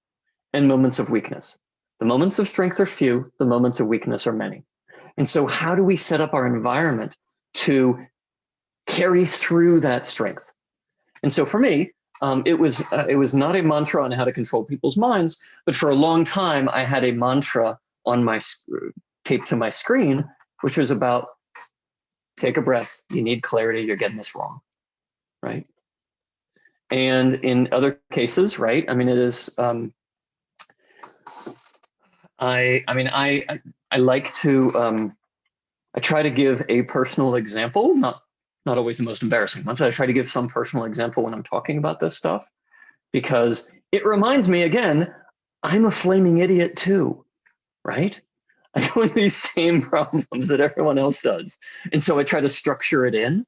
and moments of weakness. The moments of strength are few, the moments of weakness are many. And so how do we set up our environment to carry through that strength? And so for me, it was not a mantra on how to control people's minds, but for a long time, I had a mantra on my taped to my screen, which was about, take a breath, you need clarity, you're getting this wrong, right? And in other cases, right, I mean, it is, I like to, I try to give a personal example, not always the most embarrassing one, but I try to give some personal example when I'm talking about this stuff, because it reminds me, again, I'm a flaming idiot too, right? I have these same problems that everyone else does. And so I try to structure it in.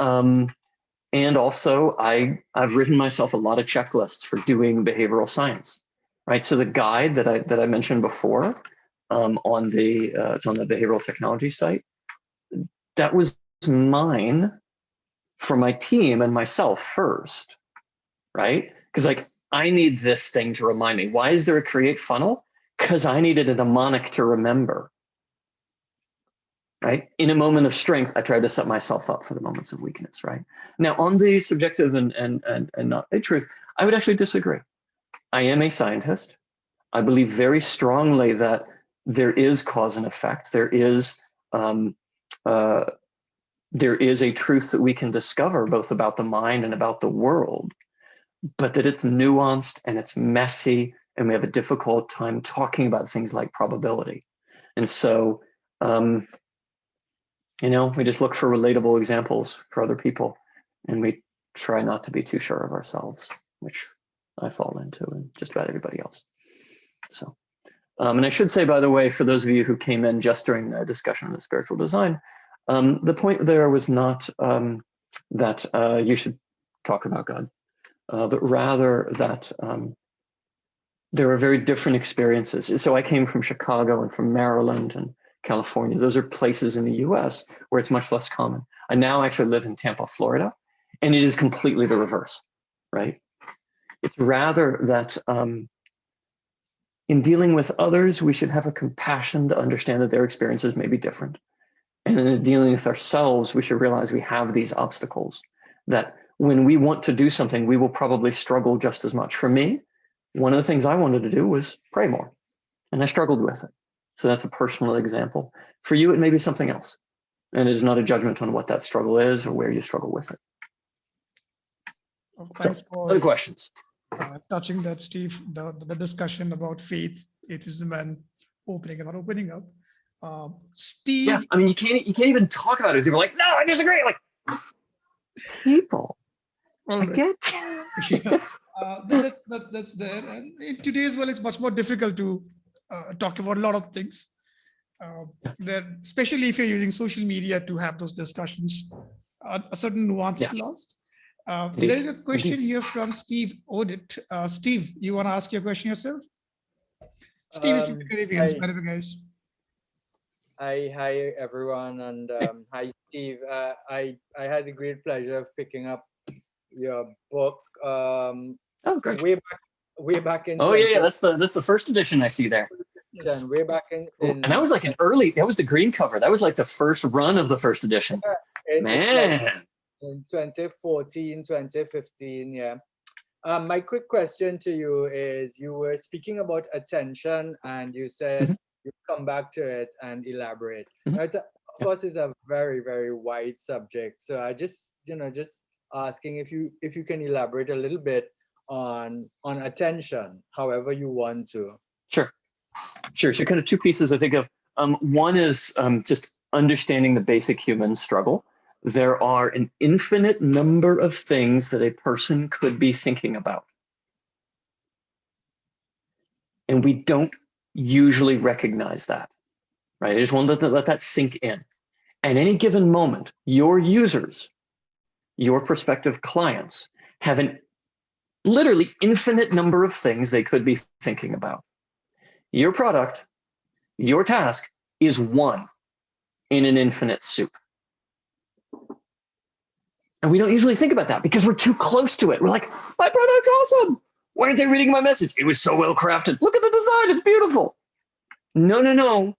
And also I've written myself a lot of checklists for doing behavioral science, right? So the guide that I mentioned before, it's on the behavioral technology site, that was mine for my team and myself first, right? Because like, I need this thing to remind me. Why is there a create funnel? Because I needed a mnemonic to remember, right? In a moment of strength, I tried to set myself up for the moments of weakness, right? Now, on the subjective and not a truth, I would actually disagree. I am a scientist. I believe very strongly that there is cause and effect. There is a truth that we can discover both about the mind and about the world, but that it's nuanced and it's messy, and we have a difficult time talking about things like probability. And so, we just look for relatable examples for other people, and we try not to be too sure of ourselves, which I fall into, and just about everybody else. So, and I should say, by the way, for those of you who came in just during the discussion of spiritual design, the point there was not that you should talk about God, but rather that there are very different experiences. So I came from Chicago and from Maryland and California. Those are places in the US where it's much less common. I now actually live in Tampa, Florida, and it is completely the reverse, right? It's rather that in dealing with others, we should have a compassion to understand that their experiences may be different. And in dealing with ourselves, we should realize we have these obstacles, that when we want to do something, we will probably struggle just as much. For me, one of the things I wanted to do was pray more, and I struggled with it. So that's a personal example. For you, it may be something else. And it is not a judgment on what that struggle is or where you struggle with it. Well, thanks for other questions? touching that, Steve, the discussion about faith, atheism, and opening and not opening up. Steve. Yeah, I mean, you can't even talk about it. People are like, no, I disagree. Like, people, I get. Yeah, that's there. And in today's world, it's much more difficult to talk about a lot of things. There, especially if you're using social media to have those discussions, a certain nuance is lost. There is a question here from Steve Audit. Steve, you want to ask your question yourself? Steve is from the Caribbean, by the way, guys. Hi everyone, and hi Steve. I had the great pleasure of picking up your book. Great. Way back in. Oh yeah, that's the first edition I see there. Yes. Way back in and that was like an early. That was the green cover. That was like the first run of the first edition. Man. Like in 2014, 2015, yeah. My quick question to you is: you were speaking about attention, and you said you come back to it and elaborate. Now, of course, it's a very, very wide subject. So I just asking if you can elaborate a little bit on attention, however you want to. Sure. So kind of two pieces I think of. One is just understanding the basic human struggle. There are an infinite number of things that a person could be thinking about, and we don't usually recognize that, right? I just want to let that sink in. At any given moment, your users, your prospective clients, have an literally infinite number of things they could be thinking about. Your product, your task is one in an infinite soup. And we don't usually think about that because we're too close to it. We're like, my product's awesome. Why aren't they reading my message? It was so well crafted. Look at the design. It's beautiful. No.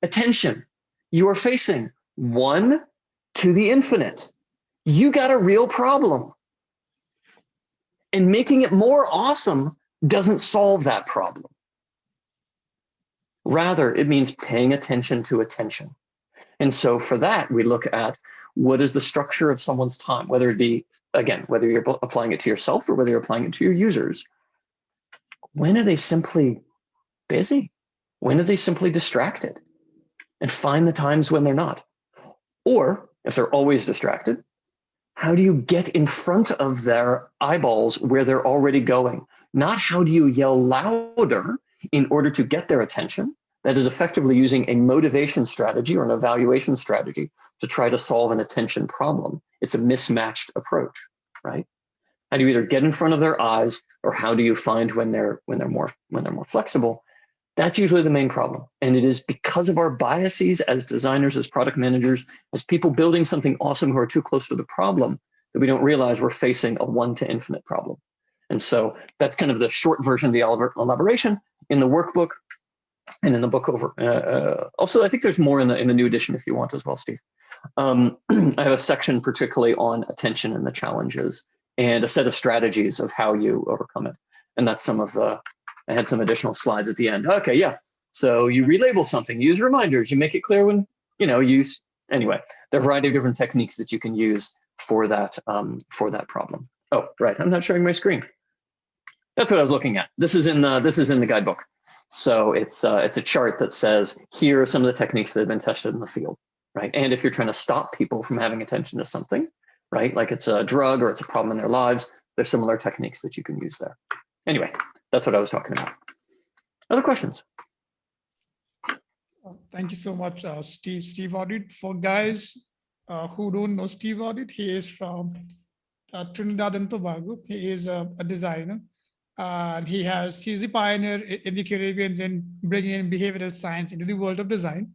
Attention. You are facing one to the infinite. You got a real problem. And making it more awesome doesn't solve that problem. Rather, it means paying attention to attention. And so for that, we look at what is the structure of someone's time, whether it be, again, whether you're applying it to yourself or whether you're applying it to your users. When are they simply busy? When are they simply distracted? And find the times when they're not. Or if they're always distracted, how do you get in front of their eyeballs where they're already going? Not how do you yell louder in order to get their attention. That is effectively using a motivation strategy or an evaluation strategy to try to solve an attention problem. It's a mismatched approach, right? How do you either get in front of their eyes, or how do you find when they're more flexible? That's usually the main problem. And it is because of our biases as designers, as product managers, as people building something awesome who are too close to the problem, that we don't realize we're facing a one to infinite problem. And so that's kind of the short version of the elaboration in the workbook and in the book over. Also, I think there's more in the new edition if you want as well, Steve. I have a section particularly on attention and the challenges and a set of strategies of how you overcome it. And that's some of the, I had some additional slides at the end. Okay, yeah. So you relabel something, use reminders, you make it clear when, anyway, there are a variety of different techniques that you can use for that problem. Oh, right, I'm not showing my screen. That's what I was looking at. This is in the guidebook. So it's a chart that says, here are some of the techniques that have been tested in the field, right? And if you're trying to stop people from having attention to something, right, like it's a drug or it's a problem in their lives, there's similar techniques that you can use there. Anyway, that's what I was talking about. Other questions? Thank you so much, Steve. Steve Audit. For guys who don't know Steve Audit, he is from Trinidad and Tobago. He is a designer. And he's a pioneer in the Caribbean in bringing in behavioral science into the world of design.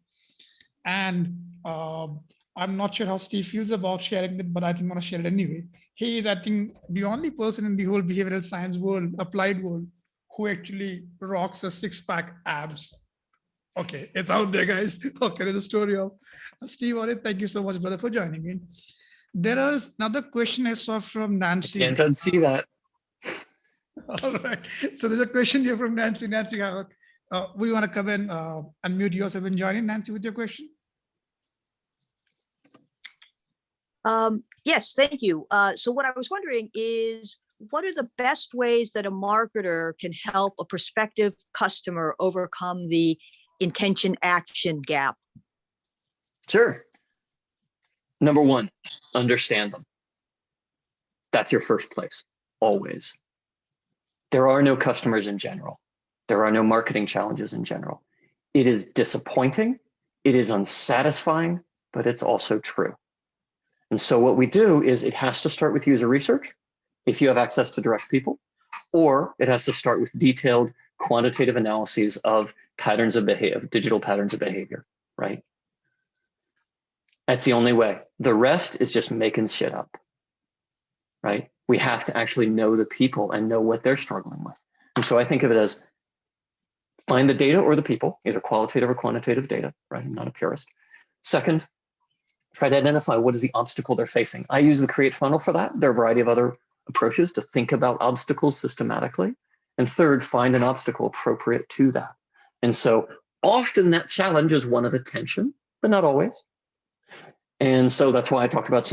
And I'm not sure how Steve feels about sharing it, but I think I'm going to share it anyway. He is, I think, the only person in the whole behavioral science world, applied world, who actually rocks a six-pack abs. Okay, it's out there, guys. Okay, there's a story of Steve on it. Thank you so much, brother, for joining in. There is another question I saw from Nancy. Can't unsee that. All right. So there's a question here from Nancy. Nancy, would you want to come in, unmute yourself and join in, Nancy, with your question? Yes, thank you. So what I was wondering is, what are the best ways that a marketer can help a prospective customer overcome the intention action gap? Sure. Number one, understand them. That's your first place, always. There are no customers in general. There are no marketing challenges in general. It is disappointing, it is unsatisfying, but it's also true. And so what we do is it has to start with user research, if you have access to direct people, or it has to start with detailed quantitative analyses of patterns of behavior, digital patterns of behavior, right? That's the only way. The rest is just making shit up, right? We have to actually know the people and know what they're struggling with. And so I think of it as find the data or the people, either qualitative or quantitative data, right? I'm not a purist. Second, try to identify what is the obstacle they're facing. I use the create funnel for that. There are a variety of other approaches to think about obstacles systematically. And third, find an obstacle appropriate to that. And so often that challenge is one of attention, but not always. And so that's why I talked about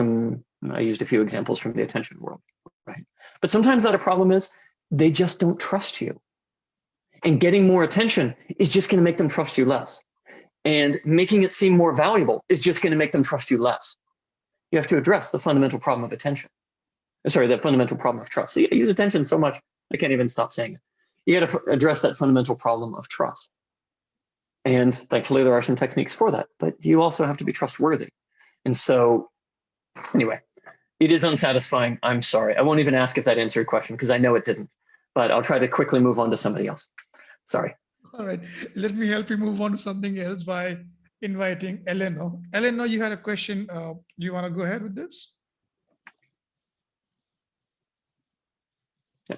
I used a few examples from the attention world, right? But sometimes that a problem is they just don't trust you. And getting more attention is just going to make them trust you less. And making it seem more valuable is just going to make them trust you less. You have to address the fundamental problem of attention. Sorry, the fundamental problem of trust. See, I use attention so much, I can't even stop saying it. You got to address that fundamental problem of trust. And thankfully, there are some techniques for that, but you also have to be trustworthy. And so, anyway, it is unsatisfying. I'm sorry. I won't even ask if that answered your question because I know it didn't, but I'll try to quickly move on to somebody else. Sorry. All right. Let me help you move on to something else by inviting Eleanor. Eleanor, you had a question. Do you want to go ahead with this?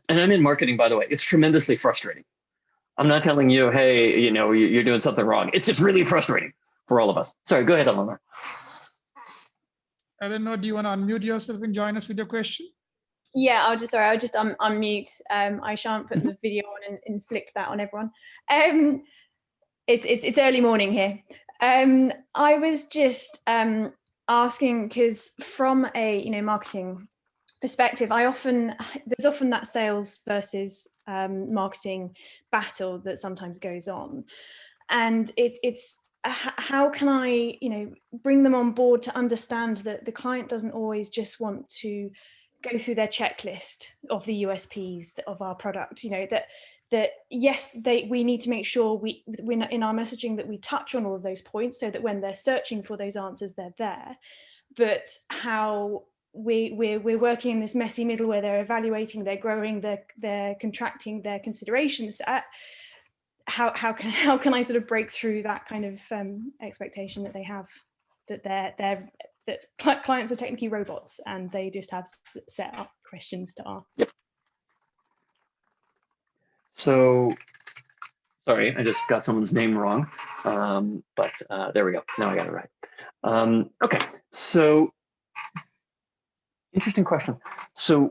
And I'm in marketing, by the way. It's tremendously frustrating. I'm not telling you, hey, you're doing something wrong. It's just really frustrating for all of us. Sorry, go ahead, Eleanor. Eleanor, do you want to unmute yourself and join us with your question? Yeah, I'll just unmute. I shan't put the video on and inflict that on everyone. It's early morning here. I was just asking because from a marketing perspective, there's often that sales versus marketing battle that sometimes goes on, and it's how can I bring them on board to understand that the client doesn't always just want to go through their checklist of the USPs of our product, that yes, we need to make sure we in our messaging that we touch on all of those points so that when they're searching for those answers, they're there. But how we're working in this messy middle where they're evaluating, they're growing, they're contracting their consideration set. How can I sort of break through that kind of expectation that they have that clients are technically robots and they just have set up questions to ask? Yep. So, sorry, I just got someone's name wrong, but there we go. Now I got it right. Okay, so interesting question. So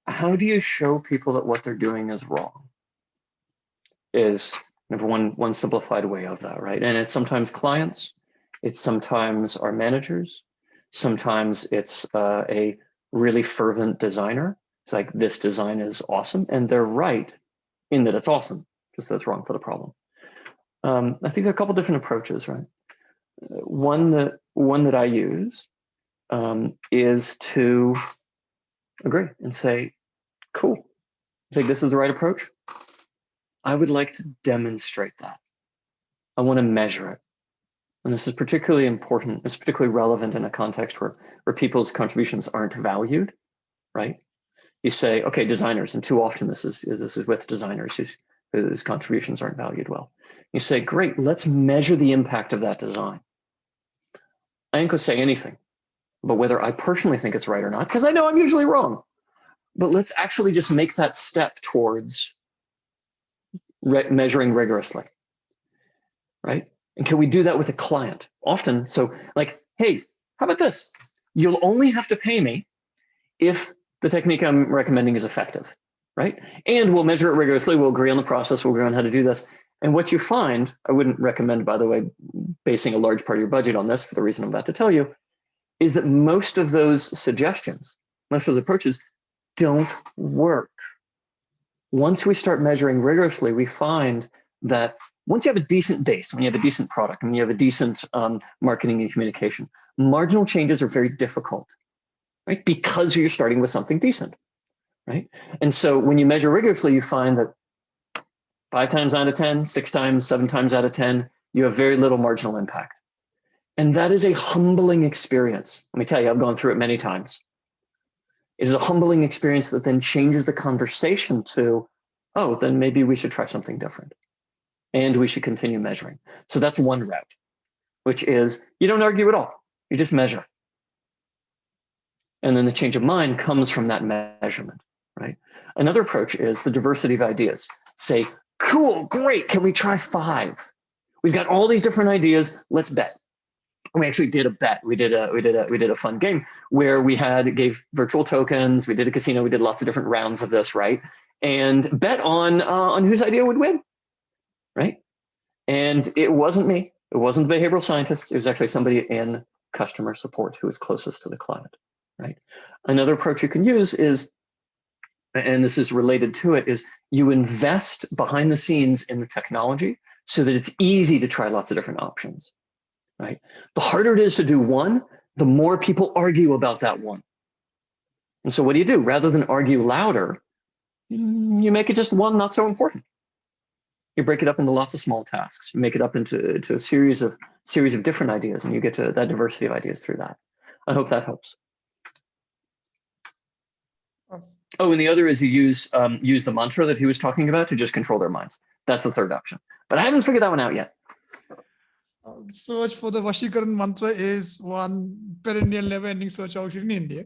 how do you show people that what they're doing is wrong? is number one simplified way of that, right? And it's sometimes clients, it's sometimes our managers, sometimes it's a really fervent designer. It's like, this design is awesome, and they're right in that it's awesome, just that it's wrong for the problem. I think there are a couple different approaches, right? One that I use is to agree and say, cool, I think this is the right approach. I would like to demonstrate that. I want to measure it. And this is particularly important, it's particularly relevant in a context where people's contributions aren't valued, right? You say, okay, designers, and too often this is with designers whose contributions aren't valued well. You say, great, let's measure the impact of that design. I ain't gonna say anything about whether I personally think it's right or not, because I know I'm usually wrong. But let's actually just make that step towards measuring rigorously, right? And can we do that with a client? Often, so like, hey, how about this? You'll only have to pay me if the technique I'm recommending is effective, right? And we'll measure it rigorously, we'll agree on the process, we'll agree on how to do this. And what you find, I wouldn't recommend, by the way, basing a large part of your budget on this for the reason I'm about to tell you, is that most of those suggestions, most of the approaches don't work. Once we start measuring rigorously, we find that once you have a decent base, when you have a decent product, and you have a decent marketing and communication, marginal changes are very difficult, right? Because you're starting with something decent, right? And so when you measure rigorously, you find that 5 times out of 10, 6 times, 7 times out of 10, you have very little marginal impact. And that is a humbling experience. Let me tell you, I've gone through it many times. It is a humbling experience that then changes the conversation to, oh, then maybe we should try something different. And we should continue measuring. So that's one route, which is you don't argue at all. You just measure. And then the change of mind comes from that measurement, right? Another approach is the diversity of ideas. Say, cool, great, can we try 5? We've got all these different ideas, let's bet. We actually did a bet. We did a fun game where we gave virtual tokens. We did a casino. We did lots of different rounds of this, right? And bet on whose idea would win, right? And it wasn't me. It wasn't the behavioral scientist. It was actually somebody in customer support who was closest to the client, right? Another approach you can use is, and this is related to it, is you invest behind the scenes in the technology so that it's easy to try lots of different options. Right? The harder it is to do one, the more people argue about that one. And so what do? Rather than argue louder, you make it just one not so important. You break it up into lots of small tasks. You make it up into a series of different ideas, and you get to that diversity of ideas through that. I hope that helps. Oh, and the other is you use the mantra that he was talking about to just control their minds. That's the third option. But I haven't figured that one out yet. Search for the Vashikaran mantra is one perennial never-ending search out here in India.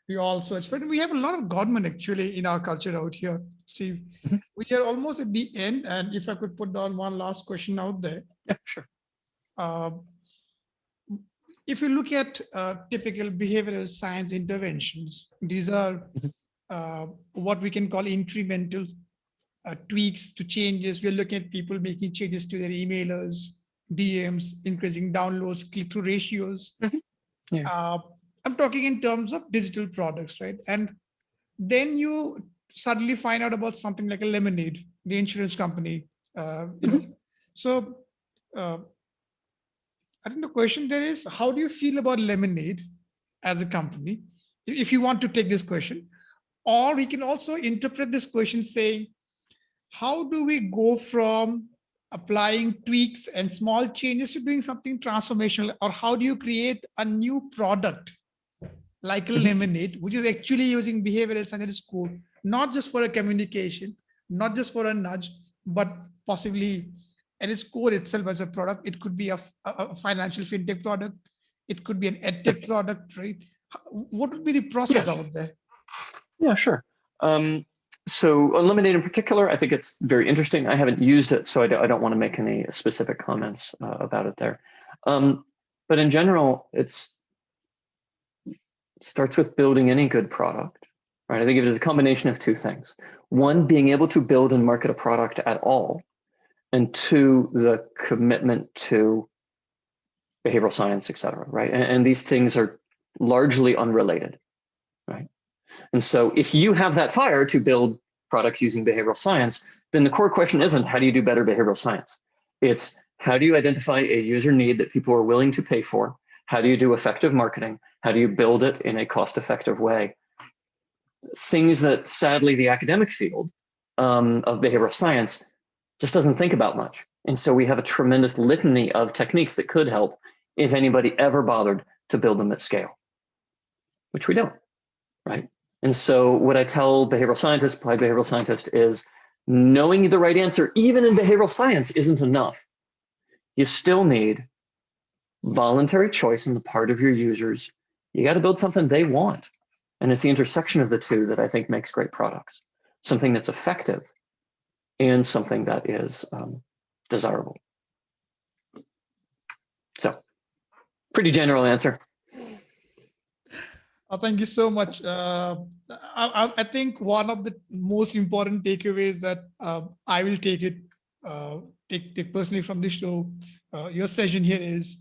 We all search for it. We have a lot of Godman actually in our culture out here, Steve. Mm-hmm. We are almost at the end, and if I could put down one last question out there. Yeah, sure. If you look at typical behavioral science interventions, these are what we can call incremental tweaks to changes. We're looking at people making changes to their emailers, DMs, increasing downloads, click-through ratios. Mm-hmm. Yeah. I'm talking in terms of digital products, right? And then you suddenly find out about something like a Lemonade, the insurance company. Mm-hmm. So I think the question there is, how do you feel about Lemonade as a company? If you want to take this question, or we can also interpret this question saying, how do we go from applying tweaks and small changes to doing something transformational? Or how do you create a new product like a Lemonade, which is actually using behavioral science at its core, not just for a communication, not just for a nudge, but possibly at its core itself as a product? It could be a financial fintech product. It could be an edtech product, right? What would be the process out there? Yeah, sure. So on Lemonade in particular, I think it's very interesting. I haven't used it, so I don't want to make any specific comments about it there. But in general, it starts with building any good product, right? I think it is a combination of two things. One, being able to build and market a product at all, and two, the commitment to behavioral science, et cetera, right? And these things are largely unrelated, right? And so if you have that fire to build products using behavioral science, then the core question isn't how do you do better behavioral science? It's how do you identify a user need that people are willing to pay for? How do you do effective marketing? How do you build it in a cost-effective way? Things that sadly the academic field of behavioral science just doesn't think about much. And so we have a tremendous litany of techniques that could help if anybody ever bothered to build them at scale, which we don't, right? And so what I tell behavioral scientists, applied behavioral scientists, is knowing the right answer, even in behavioral science, isn't enough. You still need voluntary choice on the part of your users. You got to build something they want. And it's the intersection of the two that I think makes great products. Something that's effective and something that is desirable. So, pretty general answer. Thank you so much. I think one of the most important takeaways that I will take personally from this show, your session here is,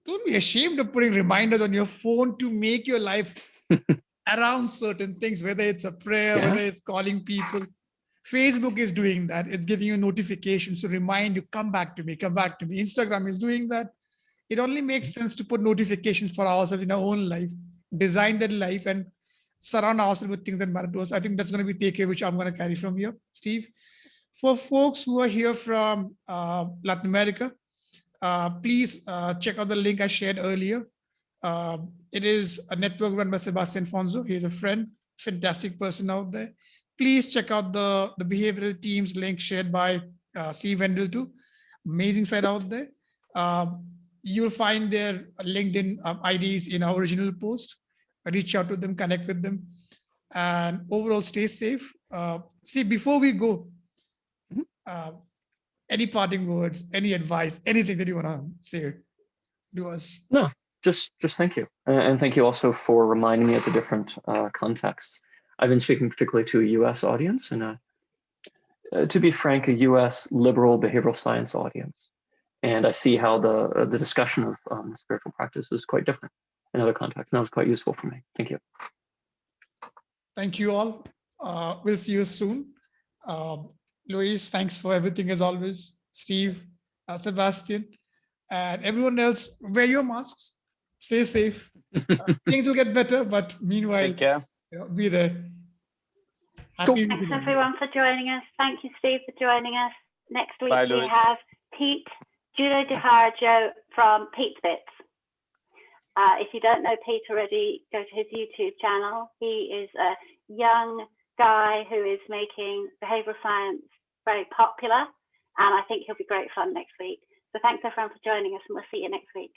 don't be ashamed of putting reminders on your phone to make your life around certain things, whether it's a prayer, whether it's calling people. Facebook is doing that. It's giving you notifications to remind you, come back to me, come back to me. Instagram is doing that. It only makes sense to put notifications for ourselves in our own life, design that life, and surround ourselves with things that matter to us. I think that's going to be takeaway, which I'm going to carry from here. Steve, for folks who are here from Latin America, please check out the link I shared earlier. It is a network run by Sebastian Fonzo. He's a friend, fantastic person out there. Please check out the behavioral team's link shared by Steve Wendell too. Amazing site out there. You'll find their LinkedIn IDs in our original post. Reach out to them, connect with them, and overall stay safe. See, before we go, any parting words, any advice, anything that you want to say to us? No, just thank you. And thank you also for reminding me of the different contexts. I've been speaking particularly to a US audience and to be frank, a US liberal behavioral science audience. And I see how the discussion of spiritual practice is quite different in other contexts. And that was quite useful for me. Thank you. Thank you all. We'll see you soon. Luis, thanks for everything as always. Steve, Sebastian, and everyone else, wear your masks. Stay safe. Things will get better, but meanwhile, Take care. Be there. Happy Thanks everyone for joining us. Thank you, Steve, for joining us. Next week Bye, we Louis. have Pete Judo DiHarajo from Pete's Bits. If you don't know Pete already, go to his YouTube channel. He is a young guy who is making behavioral science very popular, and I think he'll be great fun next week. So thanks everyone for joining us, and we'll see you next week.